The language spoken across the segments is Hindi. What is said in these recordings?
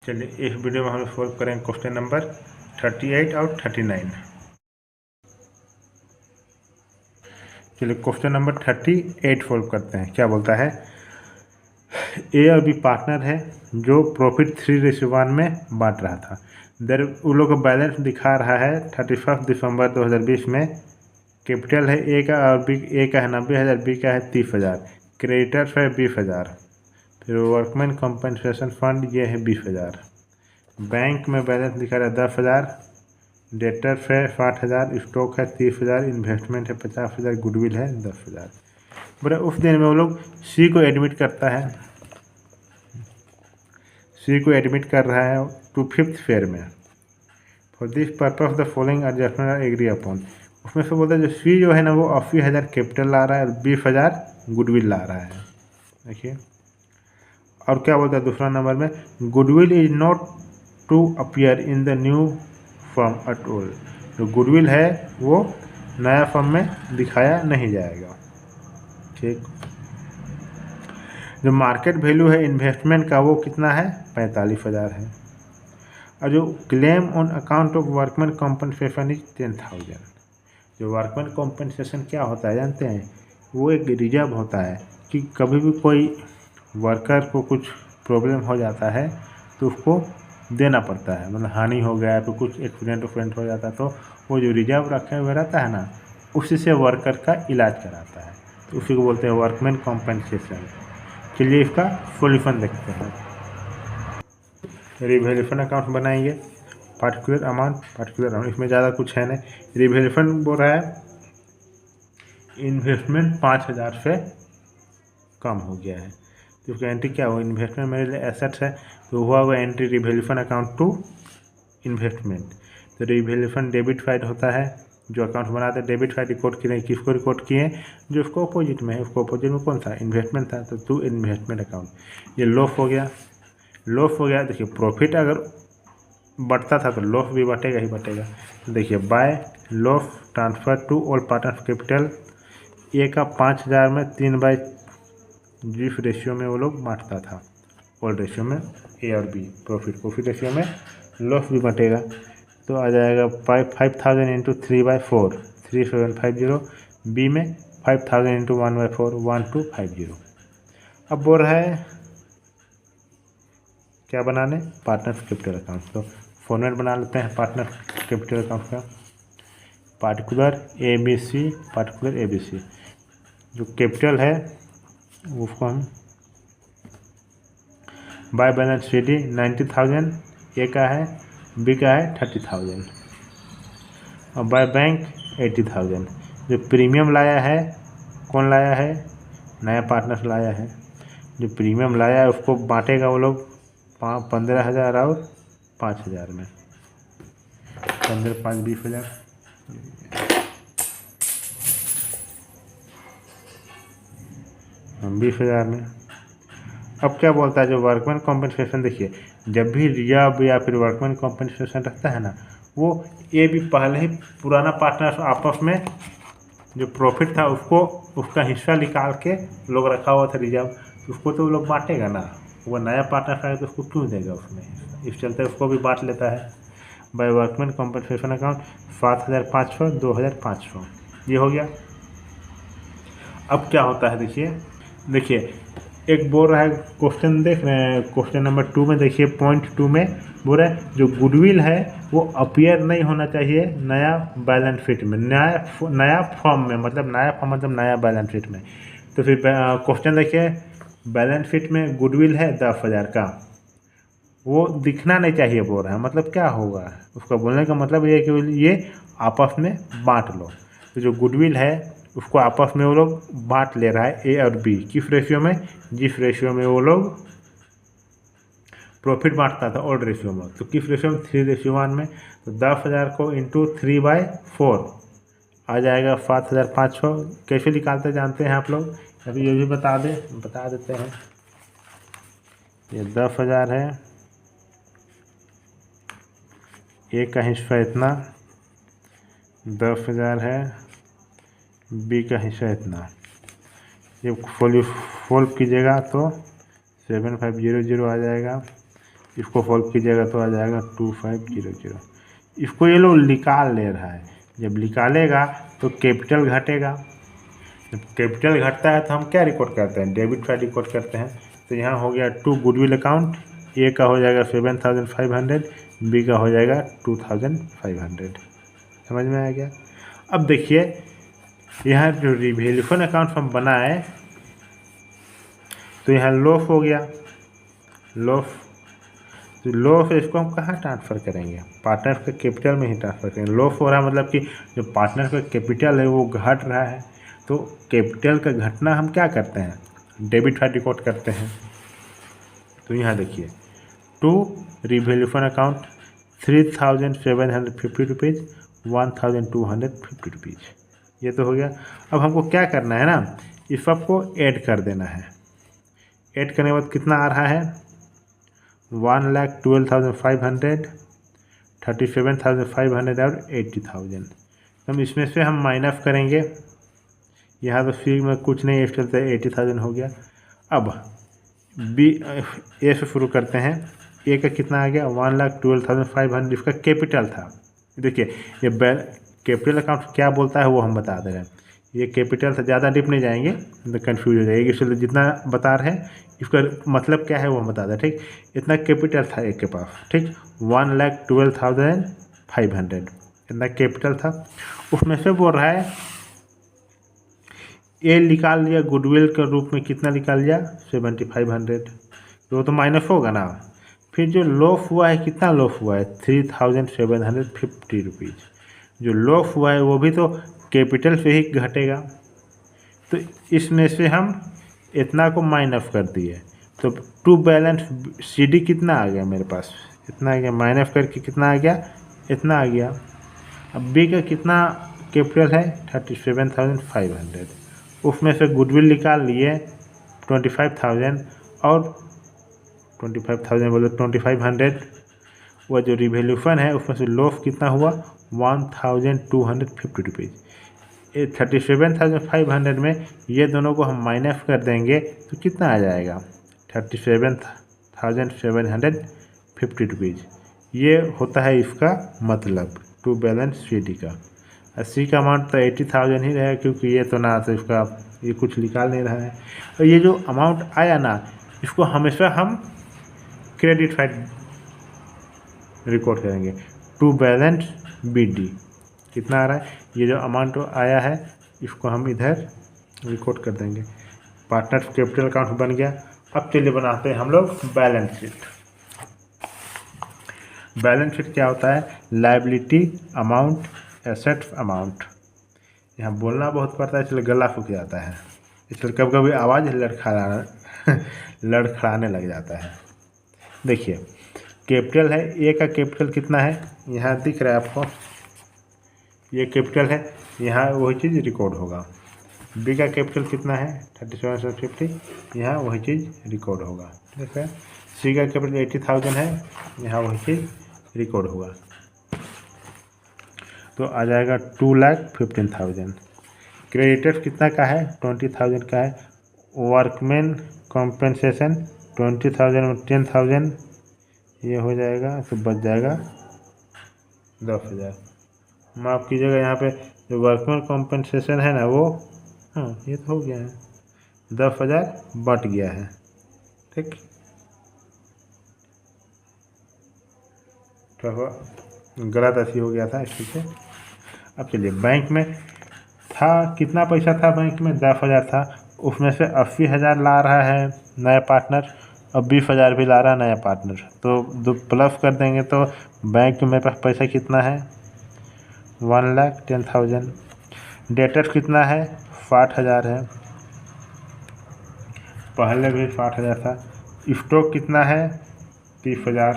चलिए इस वीडियो में हम सोल्व करेंगे क्वेश्चन नंबर 38 और 39। चलिए क्वेश्चन नंबर 38 सोल्व करते हैं। क्या बोलता है, ए और बी पार्टनर है जो प्रॉफिट 3:1 में बांट रहा था। देर उन लोगों का बैलेंस दिखा रहा है 31 दिसंबर 2020 में। कैपिटल है ए का और बी, ए का है 90,000, बी का है 30,000। क्रेडिटर्स है 20,000। फिर वर्कमैन कंपनसेशन फंड ये है 20,000। बैंक में बैलेंस दिखा रहा है 10,000। डेटर्स है 60,000, स्टॉक है 30,000, इन्वेस्टमेंट है 50,000, गुडविल है 10,000। बोले उस दिन में वो लोग सी को एडमिट करता है, सी को एडमिट कर रहा है टू 5th फेयर में। For this purpose the following adjustment are agree upon. उसमें से बोलते हैं जो सी जो है ना वो 80,000 कैपिटल ला रहा है और 20,000 गुडविल ला रहा है। देखिए और क्या बोलता है दूसरा नंबर में, goodwill is not to appear in the new firm at all. जो गुडविल है वो नया फर्म में दिखाया नहीं जाएगा। ठीक, जो मार्केट वैल्यू है इन्वेस्टमेंट का वो कितना है, 45,000 है। और जो claim on account of workman compensation is 10,000। जो वर्कमैन कॉम्पनसेशन क्या होता है जानते हैं, वो एक रिजर्व होता है कि कभी भी कोई वर्कर को कुछ प्रॉब्लम हो जाता है तो उसको देना पड़ता है, मतलब हानि हो गया है तो कुछ एक्सीडेंट हो जाता है तो वो जो रिजर्व रखे हुए रहता है ना उसी से वर्कर का इलाज कराता है, तो उसी को बोलते हैं वर्कमैन कॉम्पनसेशन। चलिए इसका सॉल्यूशन देखते हैं। रिवैल्यूएशन अकाउंट बनाएंगे, पार्टिकुलर अमाउंट, इसमें ज़्यादा कुछ है नहीं। रिवैल्यूएशन बोल रहा है इन्वेस्टमेंट 5,000 से कम हो गया है तो उसका एंट्री क्या हुआ, इन्वेस्टमेंट मेरे लिए एसेट्स है तो हुआ हुआ entry revaluation account to investment. तो रिवैल्यूएशन डेबिट साइड होता है, जो अकाउंट बनाते हैं डेबिट साइड रिकॉर्ड किए, किसको रिकॉर्ड किए, जो उसको अपोजिट में है, उसको अपोजिट में कौन सा इन्वेस्टमेंट था तो टू इन्वेस्टमेंट अकाउंट। ये लॉस हो गया, लॉस हो गया। देखिए प्रॉफिट अगर बढ़ता था तो लॉस भी बढ़ेगा ही बढ़ेगा। देखिए by loss transfer to all partners capital, A का 5,000 में 3/जिस रेशियो में वो लोग बांटता था, ऑल रेशियो में ए और बी, प्रॉफिट रेशियो में लॉस भी बटेगा तो आ जाएगा 5,000 इंटू 3/4 3750। बी में 5,000 इंटू 1/4 1250। अब बोल रहा है क्या बनाने, पार्टनर्स कैपिटल अकाउंट। तो फॉर्मेट बना लेते हैं पार्टनर कैपिटल अकाउंट का, particular A B C, particular A B C. जो कैपिटल है उसको हम by balance C D 90,000, A का है, बी का है 30,000 और बाय बैंक 80,000। जो प्रीमियम लाया है कौन लाया है, नया पार्टनर लाया है। जो प्रीमियम लाया है उसको बांटेगा वो लोग 15,000 और 5,000 में, 15 5 20,000, 20,000 में। अब क्या बोलता है जो वर्कमैन कॉम्पनसेशन, देखिए जब भी रिजर्व या फिर वर्कमैन कॉम्पनसेशन रखता है ना वो ये भी पहले ही पुराना पार्टनर आपस में जो प्रॉफिट था उसको उसका हिस्सा निकाल के लोग रखा हुआ था रिजर्व, उसको तो वो लोग बांटेगा ना, वो नया पार्टनर आएगा तो उसको क्यों देगा उसमें, इस चलते उसको भी बांट लेता है। बाय वर्कमैन कॉम्पनसेशन अकाउंट 7,500 2,500 ये हो गया। अब क्या होता है देखिए एक बोल रहा है क्वेश्चन देख रहे हैं, क्वेश्चन नंबर 2 में देखिए पॉइंट 2 में बोल रहा है जो गुडविल है वो अपीयर नहीं होना चाहिए नया बैलेंस शीट में, नया फॉर्म में, मतलब नया फॉर्म मतलब नया बैलेंस शीट में। तो फिर क्वेश्चन देखिए बैलेंस शीट में गुडविल है 10,000 का, वो दिखना नहीं चाहिए बोल रहा है, मतलब क्या होगा उसका बोलने का मतलब ये है कि ये आपस में बांट लो। तो जो गुडविल है उसको आपस में वो लोग बांट ले रहा है ए और बी, किस रेशियो में, जिस रेशियो में वो लोग प्रॉफिट बांटता था ओल्ड रेशियो में, तो किस रेशियो में 3:1 में। तो 10,000 को इंटू 3/4 आ जाएगा 7,500। कैसे निकालते जानते हैं आप लोग, अभी ये भी बता देते हैं। ये 10,000 है, ए का हिस्सा इतना, 10,000 है, बी का हिस्सा इतना। ये सोल्व कीजिएगा तो 7500 आ जाएगा। इसको सॉल्व कीजिएगा तो आ जाएगा 2500। इसको ये लोग निकाल ले रहा है। जब निकालेगा तो कैपिटल घटेगा। जब कैपिटल घटता है तो हम क्या रिकॉर्ड करते हैं, डेबिट साइड रिकॉर्ड करते हैं। तो यहाँ हो गया 2 गुडविल अकाउंट, ए का हो जाएगा 7500, बी का हो जाएगा 2500। समझ में आ गया। अब देखिए यहाँ जो रिवैल्यूएशन अकाउंट हम बनाए तो यहाँ लॉस हो गया, लॉस। तो लॉस इसको हम कहाँ ट्रांसफ़र करेंगे, पार्टनर के कैपिटल में ही ट्रांसफ़र करेंगे। लॉस हो रहा है मतलब कि जो पार्टनर का कैपिटल है वो घट रहा है। तो कैपिटल का घटना हम क्या करते हैं, डेबिट साइड रिकॉर्ड करते हैं। तो यहाँ देखिए 2 रिवैल्यूएशन अकाउंट 3750 रुपीज़ 1250 रुपीज़, ये तो हो गया। अब हमको क्या करना है ना, इस सबको ऐड कर देना है। ऐड करने के बाद कितना आ रहा है, 1,12,500, 37,500 और 80,000। हम इसमें से हम माइनस करेंगे। यहाँ तो सी में कुछ नहीं, इस चलते 80,000 हो गया। अब बी ए से शुरू करते हैं। ए का कितना आ गया, 1,12,500, इसका कैपिटल था। देखिए ये कैपिटल अकाउंट क्या बोलता है वो हम बता दे रहे हैं। ये कैपिटल से ज़्यादा डिप नहीं जाएंगे तो कंफ्यूज हो जाएगी, इसलिए जितना बता रहे हैं इसका मतलब क्या है वो हम बता दें। ठीक, इतना कैपिटल था एक के पास। ठीक, 1,12,500 इतना कैपिटल था। उसमें से बोल रहा है ए निकाल लिया गुडविल के रूप में, कितना निकाल लिया 7,500। तो वो तो माइनस होगा ना। फिर जो लॉस हुआ है, कितना लॉस हुआ है, 3,750 रुपीज़। जो लॉस हुआ है वो भी तो कैपिटल से ही घटेगा। तो इसमें से हम इतना को माइनस कर दिए तो टू बैलेंस CD कितना आ गया मेरे पास, इतना आ गया। माइनस करके कितना आ गया, इतना आ गया। अब बी का कितना कैपिटल है, 37,500। उसमें से गुडविल निकाल लिए 25,000 और 25,000 बोले 2,500। वह जो रिवैल्यूएशन है उसमें से लॉस कितना हुआ, 1,250 रुपीज़। 37,500 में ये दोनों को हम माइनस कर देंगे तो कितना आ जाएगा, 37,750 रुपीज़। ये होता है इसका मतलब टू बैलेंस CD का। सी का अमाउंट तो 80,000 ही रहेगा, क्योंकि ये तो ना तो इसका ये कुछ निकाल नहीं रहा है। और ये जो अमाउंट आया ना, इसको हमेशा हम क्रेडिट साइड रिकॉर्ड करेंगे। टू बैलेंस BD कितना आ रहा है, ये जो अमाउंट आया है इसको हम इधर रिकॉर्ड कर देंगे। पार्टनर कैपिटल अकाउंट बन गया। अब चलिए बनाते हैं हम लोग बैलेंस शीट। बैलेंस शीट क्या होता है, लायबिलिटी अमाउंट, एसेट्स अमाउंट। यहाँ बोलना बहुत पड़ता है, इसलिए गला सूख जाता है, इसलिए कभी कभी आवाज़ लड़खड़ाने लग जाता है। देखिए कैपिटल है, ए का कैपिटल कितना है, यहाँ दिख रहा है आपको, ये कैपिटल है, यहाँ वही चीज़ रिकॉर्ड होगा। बी का कैपिटल कितना है, 37,750, यहाँ वही चीज़ रिकॉर्ड होगा। ठीक है। सी का कैपिटल 80,000 है, यहाँ वही चीज़ रिकॉर्ड होगा। तो आ जाएगा 2,15,000। क्रेडिटर्स कितना का है, 20,000 का है। वर्कमैन कॉम्पेंसेशन 20,000 में 10,000 ये हो जाएगा, तो बच जाएगा 10,000। माफ़ कीजिएगा, यहाँ पे जो वर्कमैन कॉम्पेंसेशन है ना वो, हाँ ये तो हो गया है, 10,000 बट गया है। ठीक, तो गलत ऐसी हो गया था इसलिए से। अब चलिए बैंक में था, कितना पैसा था बैंक में, 10,000 था। उसमें से 80,000 ला रहा है नया पार्टनर और 20,000 भी ला रहा है नया पार्टनर। तो दो प्लस कर देंगे तो बैंक में मेरे पास पैसा कितना है, 1,10,000। डेटर्स कितना है, 60,000 है, पहले भी 60,000 था। स्टॉक कितना है, 30,000,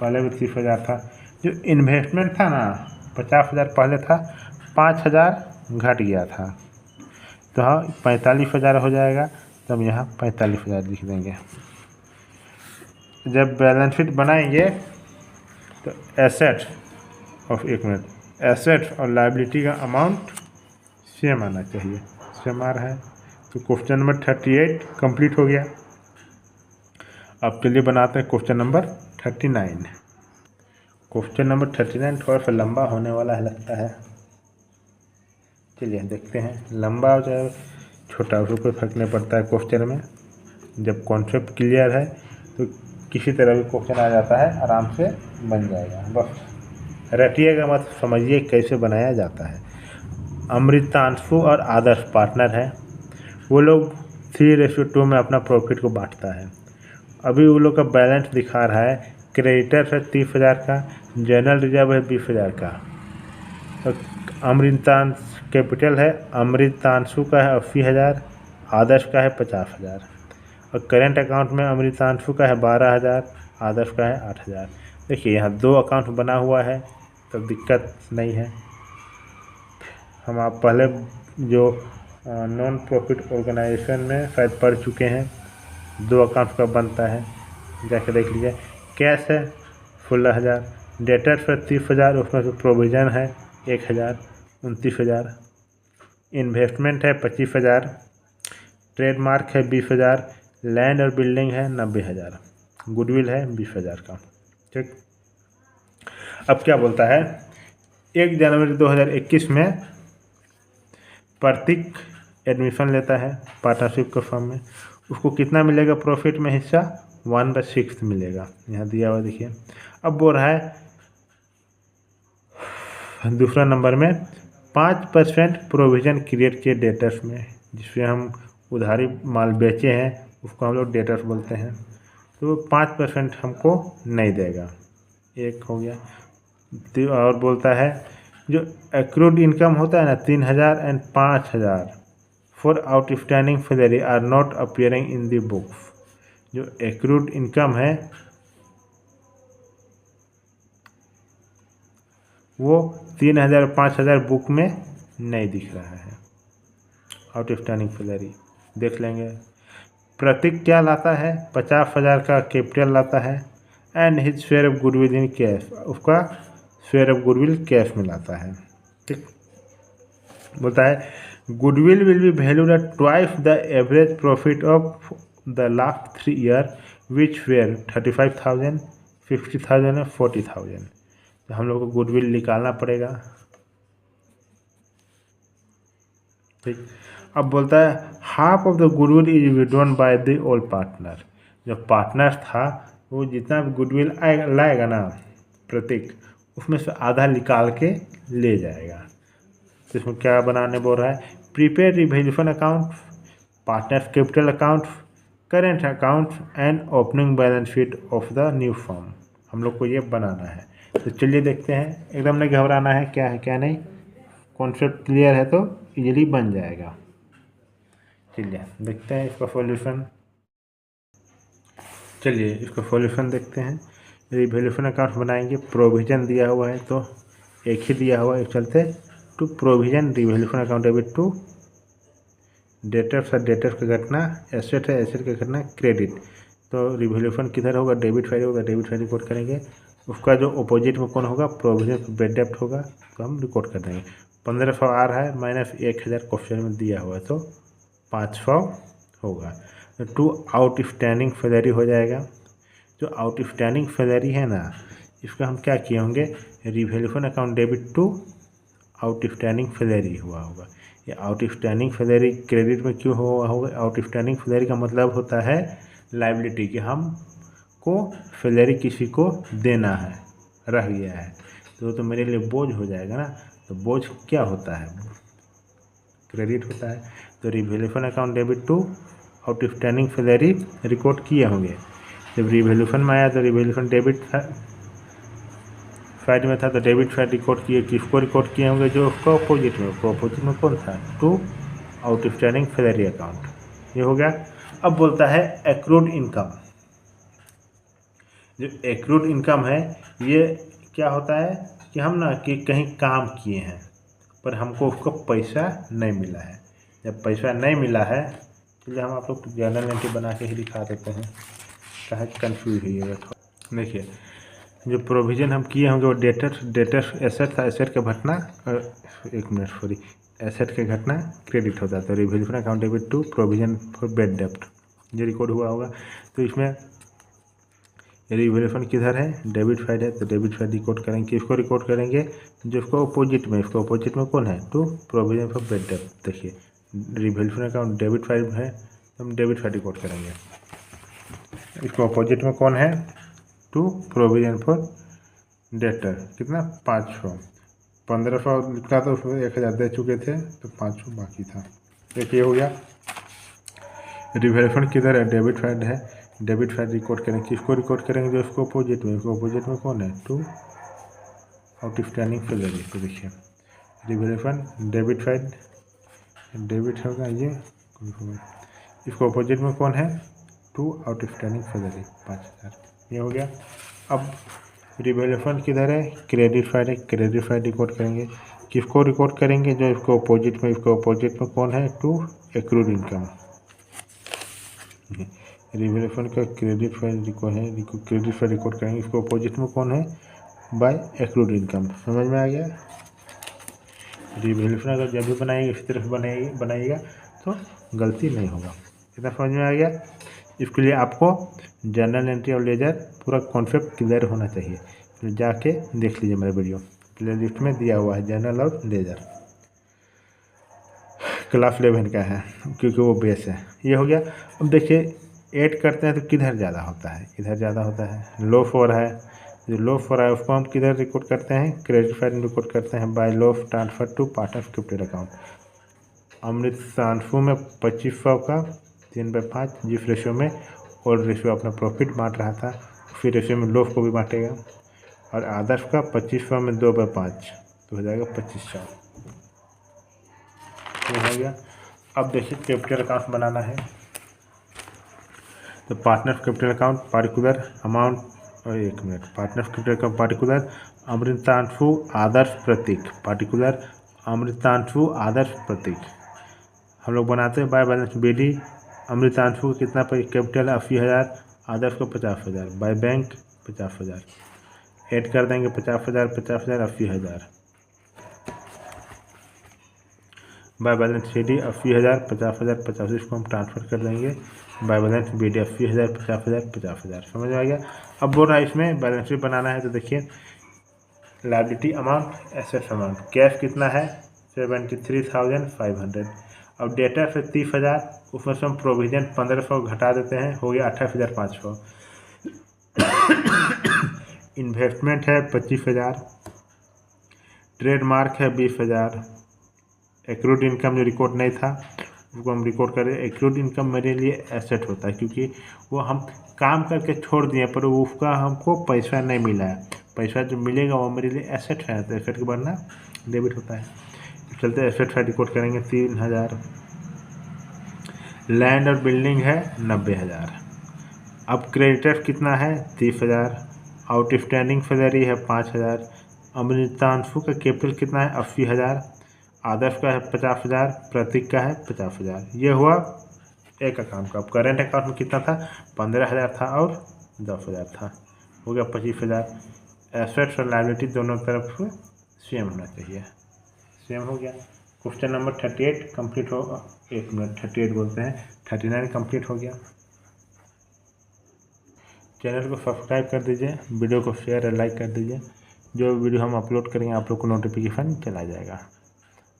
पहले भी 30,000 था। जो इन्वेस्टमेंट था ना, 50,000 पहले था, 5,000 घट गया था, तो हाँ 45,000 हो जाएगा। तो हम यहाँ 45,000 लिख देंगे। जब बैलेंस शीट बनाएंगे तो एसेट और एसेट और लायबिलिटी का अमाउंट सेम आना चाहिए, सेम आ रहा है। तो क्वेश्चन नंबर 38 कंप्लीट हो गया। अब चलिए बनाते हैं क्वेश्चन नंबर 39। क्वेश्चन नंबर 39 थोड़ा सा लंबा होने वाला है लगता है। चलिए देखते हैं, लंबा हो चाहे छोटा उसको कोई फर्क नहीं पड़ता है। क्वेश्चन में जब कॉन्सेप्ट क्लियर है तो किसी तरह भी क्वेश्चन आ जाता है, आराम से बन जाएगा। बस रटिएगा मत, समझिए कैसे बनाया जाता है। अमृतांशु और आदर्श पार्टनर है, वो लोग 3:2 में अपना प्रॉफिट को बांटता है। अभी वो लोग का बैलेंस दिखा रहा है, क्रेडिटर है 30,000 का, जनरल रिजर्व है 20,000 का। तो अमृतांश कैपिटल है, अमृतांशु का है 80,000, आदर्श का है 50,000। और करेंट अकाउंट में अमृतांशु का है 12,000, आदर्श का है 8,000। देखिए यहाँ 2 अकाउंट बना हुआ है तो दिक्कत नहीं है। हम आप पहले जो नॉन प्रॉफिट ऑर्गेनाइजेशन में शायद पढ़ चुके हैं, 2 अकाउंट का बनता है, जाके देख लीजिए। कैश है 16,000, डेटर्स है 30,000, उसमें से प्रोविज़न है 1,000, 29,000। इन्वेस्टमेंट है 25,000, ट्रेडमार्क है 20,000, लैंड और बिल्डिंग है 90,000, गुडविल है 20,000 का। ठीक, अब क्या बोलता है, 1 जनवरी 2021 में प्रतीक एडमिशन लेता है पार्टनरशिप के फर्म में, उसको कितना मिलेगा प्रॉफिट में हिस्सा, 1/6 मिलेगा, यहाँ दिया हुआ देखिए। अब बोल रहा है दूसरा नंबर में 5% प्रोविज़न क्रिएट किए डेटर्स में, जिसमें हम उधारी माल बेचे हैं उसको हम लोग डेटर्स बोलते हैं, तो 5% हमको नहीं देगा। एक हो गया। और बोलता है जो एक्रूड इनकम होता है ना 3,000 and 5,000 for outstanding salary are not appearing in the books. जो एक्रूड इनकम है वो 3,000 5,000 बुक में नहीं दिख रहा है। आउटस्टैंडिंग सैलरी देख लेंगे। प्रतीक क्या लाता है, 50,000 का कैपिटल लाता है and his share of goodwill in cash, उसका शेयर ऑफ गुडविल कैश में लाता है। ठीक, बोलता है goodwill will be valued at twice the average profit of the last 3 year which were 35,000, 50,000 और 40,000। तो हम लोग को गुडविल निकालना पड़ेगा। ठीक, अब बोलता है half of the goodwill is withdrawn by the old partner. जो पार्टनर था वो जितना भी गुडविल लाएगा ना प्रतीक, उसमें से आधा निकाल के ले जाएगा। तो इसमें क्या बनाने बोल रहा है, prepaid revaluation account, partners capital account, current account and opening balance sheet of the new firm. हम लोग को ये बनाना है। तो चलिए देखते हैं, एकदम नहीं घबराना है, क्या है क्या नहीं, कॉन्सेप्ट क्लियर है तो इजीली बन जाएगा। चलिए देखते हैं इसका सॉल्यूशन। चलिए इसका सॉल्यूशन देखते हैं। रिवैल्यूएशन अकाउंट बनाएंगे, प्रोविज़न दिया हुआ है तो एक ही दिया हुआ है, एक चलते to provision revaluation account debit to debtors और डेटर्स का घटना, एसेट है एसेट का घटना क्रेडिट। तो रिवैल्यूएशन किधर होगा, डेबिट साइड होगा, डेबिट साइड रिकॉर्ड करेंगे। उसका जो अपोजिट में कौन होगा, प्रोविज़न बेड डेप्ट होगा, तो हम रिकॉर्ड कर देंगे। 1500 आ रहा है माइनस 1,000 क्वेश्चन में दिया हुआ है तो 500 होगा। तो टू आउटस्टैंडिंग सैलरी हो जाएगा। जो आउटस्टैंडिंग सैलरी है ना, इसका हम क्या किए होंगे, revaluation account debit to outstanding salary हुआ होगा। ये आउटस्टैंडिंग सैलरी क्रेडिट में क्यों हुआ होगा, आउटस्टैंडिंग सैलरी का मतलब होता है लायबिलिटी, कि हम को सैलरी किसी को देना है, रह गया है तो मेरे लिए बोझ हो जाएगा ना। तो बोझ क्या होता है, क्रेडिट होता है। तो revaluation account debit to outstanding salary record किए होंगे। जब रिवैल्यूएशन में आया तो रिवैल्यूएशन डेबिट साइड में था तो डेबिट साइड रिकॉर्ड किए, किसको रिकॉर्ड किए होंगे, जो उसका अपोजिट में, अपोजिट में कौन था, टू आउटस्टैंडिंग सैलरी अकाउंट। ये हो गया। अब बोलता है एक्रूड इनकम। जो एक्रूड इनकम है ये क्या होता है कि हम ना कि कहीं काम किए हैं पर हमको उसको पैसा नहीं मिला है। जब पैसा नहीं मिला है चलिए हम आप लोग जर्नल एंट्री बना के ही दिखा देते हैं, चाहे कन्फ्यूज हुई है। देखिए जो प्रोविज़न हम किए होंगे वो डेटर्स एसेट था, एसेट का घटना, एक मिनट सॉरी, एसेट के घटना क्रेडिट होता है। तो revaluation account debit to provision for bad डेप्ट ये रिकॉर्ड हुआ होगा। तो इसमें रिवैल्यूएशन किधर है, डेबिट साइड है, तो डेबिट साइड रिकॉर्ड करेंगे, किसको रिकॉर्ड करेंगे, जो इसको अपोजिट में, इसको अपोजिट में कौन है, to provision for bad debt. देखिए रिवैल्यूएशन अकाउंट डेबिट साइड है, तो हम डेबिट साइड रिकॉर्ड करेंगे। इसको अपोजिट में कौन है, टू प्रोविजन फॉर डेटर, कितना 500, 1500 लिखा था उसमें 1000 दे चुके थे, तो 500 बाकी था। देखिए हो गया। रिवैल्यूएशन किधर है, डेबिट साइड है, डेबिट साइड रिकॉर्ड करेंगे, किसको रिकॉर्ड करेंगे, जो इसको अपोजिट में, इसको अपोजिट में कौन है, टू आउटस्टैंडिंग सैलरी। तो देखिए रिवैल्यूएशन डेबिट साइड, डेबिट होगा ये, इसको अपोजिट में कौन है, टू आउटस्टैंडिंग सैलरी 5000, ये हो गया। अब रिवैल्यूएशन किधर है, क्रेडिट साइड है, क्रेडिट साइड रिकॉर्ड करेंगे, किसको रिकॉर्ड करेंगे, जो इसको अपोजिट में, इसको अपोजिट में कौन है, टू एक्रूड इनकम। रिवैल्यूएशन का क्रेडिट फाइल रिकॉर्ड है, क्रेडिट फाइल रिकॉर्ड करेंगे, इसको अपोजिट में कौन है, बाय एक्रूड इनकम। समझ में आ गया। रिवैल्यूएशन अगर जब भी बनाएंगे इसी तरह से बनाइएगा तो गलती नहीं होगा। इतना समझ में आ गया। इसके लिए आपको जर्नल एंट्री और लेजर पूरा कॉन्सेप्ट क्लियर होना चाहिए, तो जाके देख लीजिए मेरा वीडियो, प्ले लिस्ट में दिया हुआ है जर्नल और लेजर, क्लास 11 का है, क्योंकि वो बेस है। ये हो गया। अब देखिए ऐड करते हैं तो किधर ज़्यादा होता है, इधर ज़्यादा होता है। लो फॉर है, जो लो फॉर है उसको हम किधर रिकॉर्ड करते हैं, क्रेडिट फाइल रिकॉर्ड करते हैं by loss of transfer to partner capital account. Amritanshu में 2500 का 3/5, जिस रेशियो में ओल्ड रेशियो अपना प्रॉफिट बांट रहा था उसी रेशियो में लोफ को भी बांटेगा। और आदर्श का 2500 में 2/5, तो हो जाएगा 2500। हो गया। अब देखिए कैपिटल अकाउंट बनाना है, तो partner capital account particular amount, और एक minute, partner capital account particular Amritanshu Adarsh Prateek, particular Amritanshu Adarsh Prateek हम लोग बनाते हैं बाय बैलेंस BD। अमृतांशु को कितना कैपिटल 80,000, आदर्श को 50,000, बाय बैंक 50,000, ऐड कर देंगे 50,000 50,000 80,000, बाय बैलेंस CD 80,000 50,000 50, इसको हम ट्रांसफर कर देंगे बाय बैलेंस BD 80,000 50,000 50,000। समझ आ गया। अब बोल रहा है इसमें बैलेंस शीट बनाना है, तो देखिए liability amount, assets amount, cash कितना है 73,500। अब डेटा से 30,000, उसमें से हम प्रोविजन 1500 घटा देते हैं, हो गया 28,500। इन्वेस्टमेंट है 25,000, ट्रेडमार्क है 20,000, एक्रूड इनकम जो रिकॉर्ड नहीं था उसको हम रिकॉर्ड करें। एक्रूड इनकम मेरे लिए एसेट होता है, क्योंकि वो हम काम करके छोड़ दिए पर उसका हमको पैसा नहीं मिला है, पैसा जो मिलेगा वो मेरे लिए एसेट है, तो एसेट के बनना डेबिट होता है। चलते एसेट साइड रिकॉर्ड करेंगे 3,000। लैंड और बिल्डिंग है 90,000। अब क्रेडिटर कितना है 30,000। आउटस्टैंडिंग सैलरी है 5,000। अमृतांशु का कैपिटल कितना है 80,000। आदर्श का है 50,000, प्रतीक का है 50,000। ये हुआ एक अकाउंट का। अब करेंट अकाउंट में कितना था 15,000 था और 10,000 था, हो गया 25,000। एसेट्स और लायबिलिटी दोनों तरफ सेम होना चाहिए, सेम हो गया। क्वेश्चन नंबर 38 कंप्लीट हो, एक मिनट 38 बोलते हैं, 39 कंप्लीट हो गया। चैनल को सब्सक्राइब कर दीजिए, वीडियो को शेयर और लाइक कर दीजिए, जो वीडियो हम अपलोड करेंगे आप लोग को नोटिफिकेशन चला जाएगा।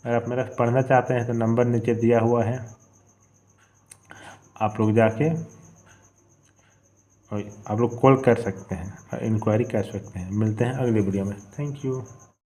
अगर आप मेरा पढ़ना चाहते हैं तो नंबर नीचे दिया हुआ है, आप लोग जाके और आप लोग कॉल कर सकते हैं और इंक्वायरी कर सकते हैं। मिलते हैं अगले वीडियो में। Thank you.